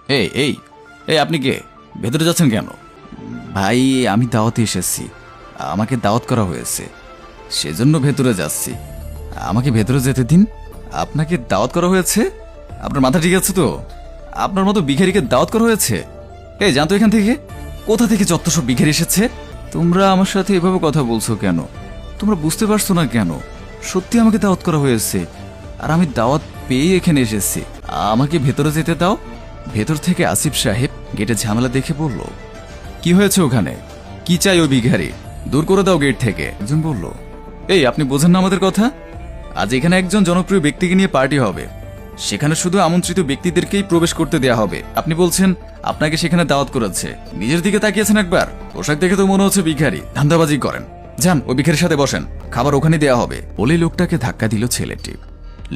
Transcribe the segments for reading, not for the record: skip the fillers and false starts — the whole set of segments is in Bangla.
এই এই এই আপনি কে? ভেতরে যাচ্ছেন কেন? ভাই আমি দাওয়াতে এসেছি, আমাকে দাওয়াত করা হয়েছে, সেজন্য ভেতরে যাচ্ছি। আমাকে ভেতরে যেতে দিন। আপনাকে দাওয়াত করা হয়েছে? আপনার মাথা ঠিক আছে তো? আপনার মতো ভিখারিকে দাওয়াত করা হয়েছে? এই জানতো এখান থেকে? কোথা থেকে যত সব ভিখারি এসেছে? তোমরা আমার সাথে এভাবে কথা বলছো কেন? তোমরা বুঝতে পারছো না কেন? সত্যি আমাকে দাওয়াত করা হয়েছে, আর আমি দাওয়াত পেয়ে এখানে এসেছি। আমাকে ভেতরে যেতে দাও। ভেতর থেকে আসিফ সাহেব গেটে ঝামেলা দেখে বলল, কি হয়েছে ওখানে? কি চাই ওই ভিখারি? দূর করে দাও গেট থেকে। একজন বলল, এই আপনি বোঝেন না আমাদের কথা? আজ এখানে একজন জনপ্রিয় ব্যক্তিকে নিয়ে পার্টি হবে, সেখানে শুধু আমন্ত্রিত ব্যক্তিদেরকেই প্রবেশ করতে দেয়া হবে। আপনি বলছেন আপনাকে সেখানে দাওয়াত করেছে? নিজের দিকে তাকিয়েছেন একবার? পোশাক দেখে তো মনে হচ্ছে ভিখারি, ধান্দাবাজি করেন। যান ওই ভিখারির সাথে বসেন, খাবার ওখানে দেয়া হবে। বলে লোকটাকে ধাক্কা দিল ছেলেটি।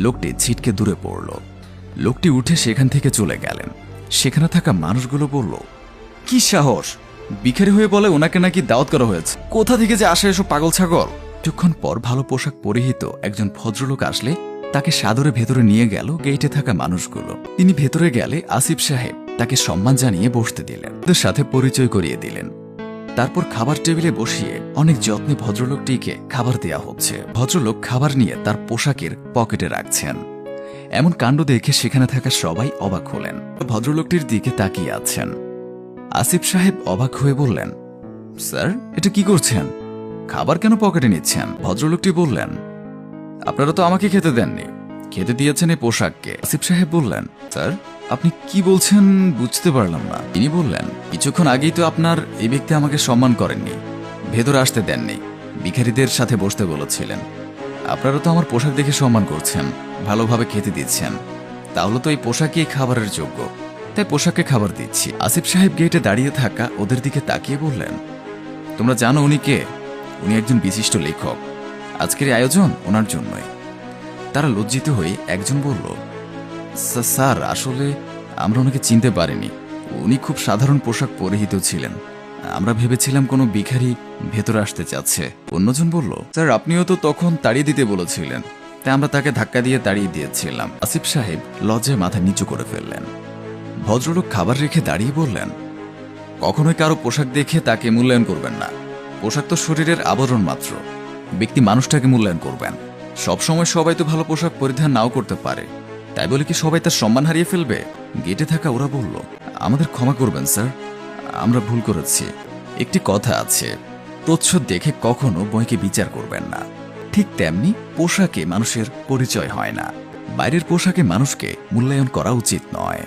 লোকটি ছিটকে দূরে পড়ল। লোকটি উঠে সেখান থেকে চলে গেলেন। সেখানে থাকা মানুষগুলো বলল, কি সাহস! ভিখারি হয়ে বলে ওনাকে নাকি দাওয়াত করা হয়েছে। কোথা থেকে যে আসে এসব পাগল ছাগল? কিছুক্ষণ পর ভালো পোশাক পরিহিত একজন ভদ্রলোক আসলে তাকে সাদরে ভেতরে নিয়ে গেল গেটে থাকা মানুষগুলো। তিনি ভেতরে গেলে আসিফ সাহেব তাকে সম্মান জানিয়ে বসতে দিলেন, ওদের সাথে পরিচয় করিয়ে দিলেন। তারপর খাবার টেবিলে বসিয়ে অনেক যত্নে ভদ্রলোকটিকে খাবার দেয়া হচ্ছে। ভদ্রলোক খাবার নিয়ে তার পোশাকের পকেটে রাখছেন। এমন কাণ্ড দেখে সেখানে থাকা সবাই অবাক হলেন, ভদ্রলোকটির দিকে তাকিয়ে আছেন। আসিফ সাহেব অবাক হয়ে বললেন, স্যার এটা কি করছেন? খাবার কেন পকেটে নিচ্ছেন? ভদ্রলোকটি বললেন, আপনারা তো আমাকে খেতে দেননি, খেতে দিয়েছেন এই পোশাককে। আসিফ সাহেব বললেন, স্যার আপনি কি বলছেন বুঝতে পারলাম না। তিনি বললেন, কিছুক্ষণ আগেই তো আপনার এই ব্যক্তি আমাকে সম্মান করেননি, ভেতরে আসতে দেননি, ভিখারিদের সাথে বসতে বলেছিলেন। আপনারা তো আমার পোশাক দেখে সম্মান করছেন, ভালোভাবে খেতে দিচ্ছেন, তাহলে তো এই পোশাকই খাবারের যোগ্য, তাই পোশাককে খাবার দিচ্ছি। আসিফ সাহেব গেটে দাঁড়িয়ে থাকা ওদের দিকে তাকিয়ে বললেন, তোমরা জানো উনি কে? উনি একজন বিশিষ্ট লেখক, আজকের এই আয়োজন ওনার জন্যই। তারা লজ্জিত হয়ে একজন বলল, স্যার আসলে আমরা ওনাকে চিনতে পারিনি, উনি খুব সাধারণ পোশাক পরিহিত ছিলেন, আমরা ভেবেছিলাম কোনো ভিখারি ভেতরে আসতে চাচ্ছে। অন্যজন বলল, স্যার আপনিও তো তখন তাড়িয়ে দিতে বলেছিলেন, তাই আমরা তাকে ধাক্কা দিয়ে তাড়িয়ে দিয়েছিলাম। আসিফ সাহেব লজ্জায় মাথা নিচু করে ফেললেন। ভদ্রলোক খাবার রেখে দাঁড়িয়ে বললেন, কখনোই কারো পোশাক দেখে তাকে মূল্যায়ন করবেন না, পোশাক তো শরীরের আবরণ মাত্র, ব্যক্তি মানুষটাকে মূল্যায়ন করবেন। সবসময় সবাই তো ভালো পোশাক পরিধান নাও করতে পারে, তাই বলে কি সবাই তার সম্মান হারিয়ে ফেলবে? গেটে থাকা ওরা বলল, আমাদের ক্ষমা করবেন স্যার, আমরা ভুল করেছি। একটি কথা আছে, প্রচ্ছদ দেখে কখনো বইকে বিচার করবেন না। ঠিক তেমনি পোশাকে মানুষের পরিচয় হয় না, বাইরের পোশাকে মানুষকে মূল্যায়ন করা উচিত নয়।